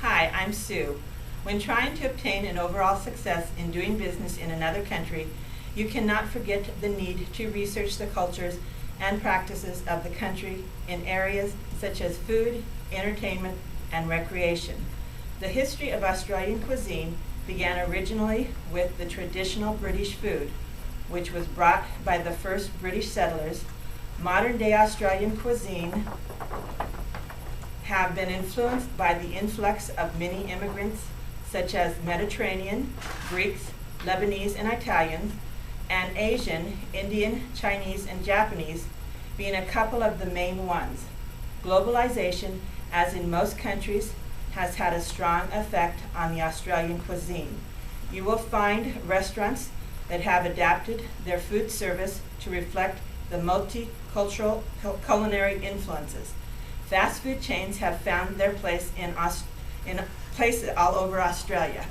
Hi, I'm Sue. When trying to obtain an overall success in doing business in another country, you cannot forget the need to research the cultures and practices of the country in areas such as food, entertainment, and recreation. The history of Australian cuisine began originally with the traditional British food, which was brought by the first British settlers. Modern-day Australian cuisine have been influenced by the influx of many immigrants such as Mediterranean, Greeks, Lebanese, and Italians, and Asian, Indian, Chinese, and Japanese being a couple of the main ones. Globalization, as in most countries, has had a strong effect on the Australian cuisine. You will find restaurants that have adapted their food service to reflect the multicultural culinary influences. Fast food chains have found their place in places all over Australia.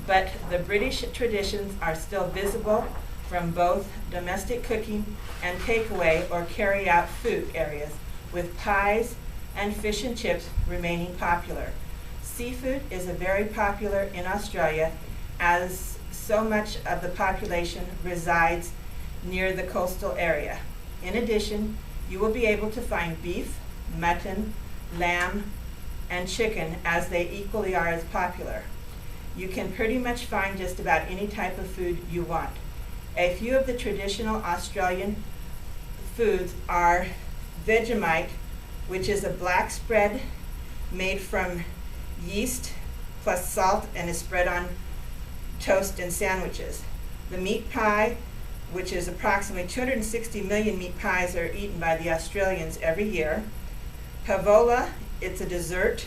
But the British traditions are still visible from both domestic cooking and takeaway or carry-out food areas, with pies and fish and chips remaining popular. Seafood is very popular in Australia, as so much of the population resides near the coastal area. In addition, you will be able to find beef, mutton, lamb, and chicken, as they equally are as popular. You can pretty much find just about any type of food you want. A few of the traditional Australian foods are Vegemite, which is a black spread made from yeast plus salt and is spread on toast and sandwiches. The meat pie, which is approximately 260 million meat pies are eaten by the Australians every year. Pavola, it's a dessert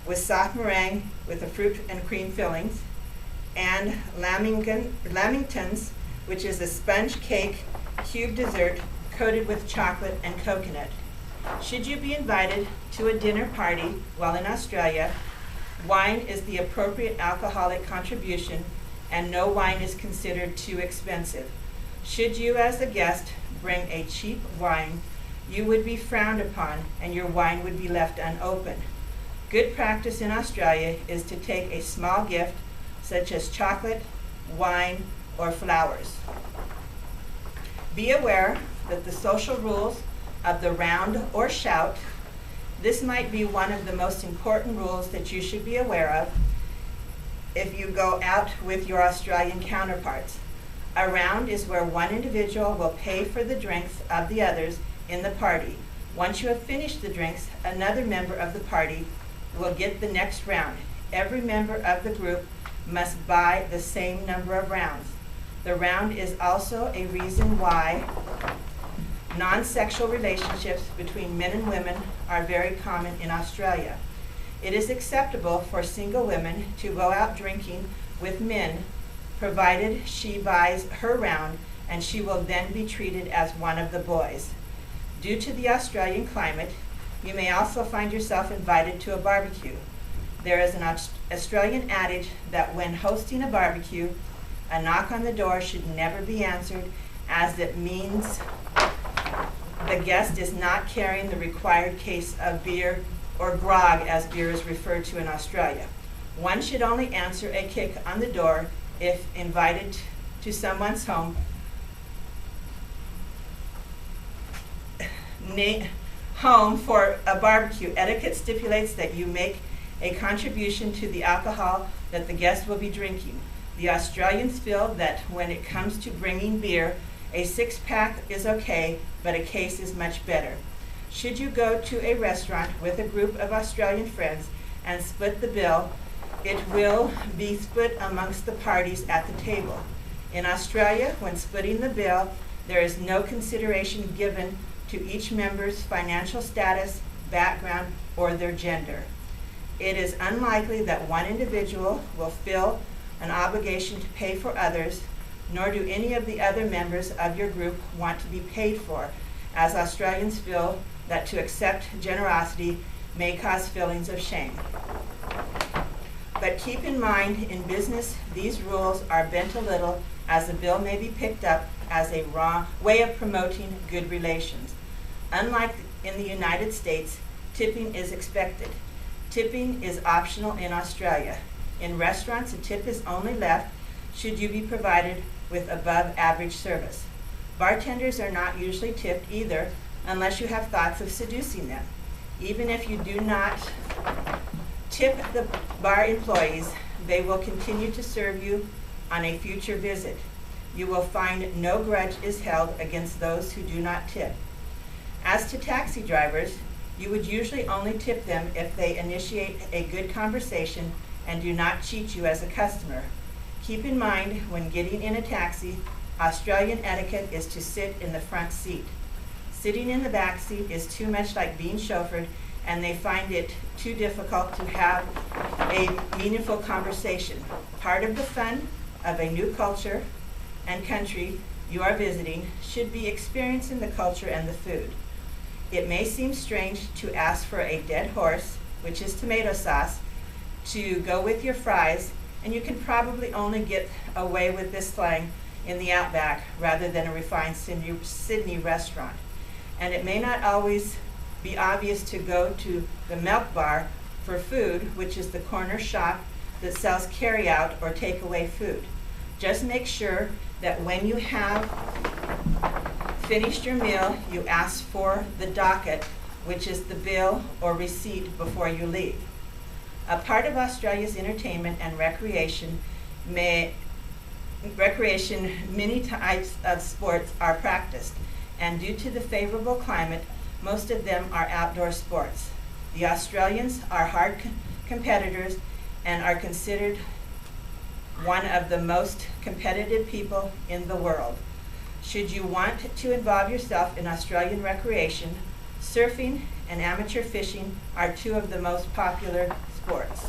with soft meringue with a fruit and cream fillings. And lamingtons, which is a sponge cake cube dessert coated with chocolate and coconut. Should you be invited to a dinner party while in Australia, wine is the appropriate alcoholic contribution, and no wine is considered too expensive. Should you, as a guest, bring a cheap wine, you would be frowned upon and your wine would be left unopened. Good practice in Australia is to take a small gift, such as chocolate, wine, or flowers. Be aware that the social rules of the round or shout, this might be one of the most important rules that you should be aware of if you go out with your Australian counterparts. A round is where one individual will pay for the drinks of the others in the party. Once you have finished the drinks, another member of the party will get the next round. Every member of the group must buy the same number of rounds. The round is also a reason why non-sexual relationships between men and women are very common in Australia. It is acceptable for single women to go out drinking with men, provided she buys her round, and she will then be treated as one of the boys. Due to the Australian climate, you may also find yourself invited to a barbecue. There is an Australian adage that when hosting a barbecue, a knock on the door should never be answered, as it means the guest is not carrying the required case of beer, or grog as beer is referred to in Australia. One should only answer a kick on the door if invited to someone's home for a barbecue. Etiquette stipulates that you make a contribution to the alcohol that the guest will be drinking. The Australians feel that when it comes to bringing beer, a six-pack is okay, but a case is much better. Should you go to a restaurant with a group of Australian friends and split the bill, it will be split amongst the parties at the table. In Australia, when splitting the bill, there is no consideration given to each member's financial status, background, or their gender. It is unlikely that one individual will feel an obligation to pay for others, nor do any of the other members of your group want to be paid for, as Australians feel that to accept generosity may cause feelings of shame. But keep in mind, in business, these rules are bent a little, as the bill may be picked up as a wrong way of promoting good relations. Unlike in the United States, tipping is expected. Tipping is optional in Australia. In restaurants, a tip is only left should you be provided with above average service. Bartenders are not usually tipped either unless you have thoughts of seducing them. Even if you do not tip the bar employees, they will continue to serve you on a future visit. You will find no grudge is held against those who do not tip. As to taxi drivers, you would usually only tip them if they initiate a good conversation and do not cheat you as a customer. Keep in mind, when getting in a taxi, Australian etiquette is to sit in the front seat. Sitting in the back seat is too much like being chauffeured, and they find it too difficult to have a meaningful conversation. Part of the fun of a new culture and country you are visiting should be experiencing the culture and the food. It may seem strange to ask for a dead horse, which is tomato sauce, to go with your fries, and you can probably only get away with this slang in the outback rather than a refined Sydney restaurant. And it may not always be obvious to go to the milk bar for food, which is the corner shop that sells carry-out or takeaway food. Just make sure that when you have finished your meal, you ask for the docket, which is the bill or receipt before you leave. A part of Australia's entertainment and recreation, many types of sports are practiced, and due to the favorable climate, most of them are outdoor sports. The Australians are hard competitors and are considered one of the most competitive people in the world. Should you want to involve yourself in Australian recreation, surfing and amateur fishing are two of the most popular sports.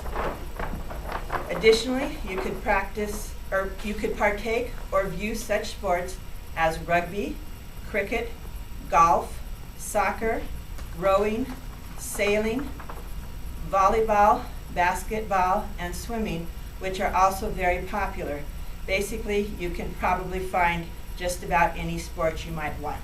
Additionally, you could partake or view such sports as rugby, cricket, golf, soccer, rowing, sailing, volleyball, basketball, and swimming, which are also very popular. Basically, you can probably find just about any sport you might want.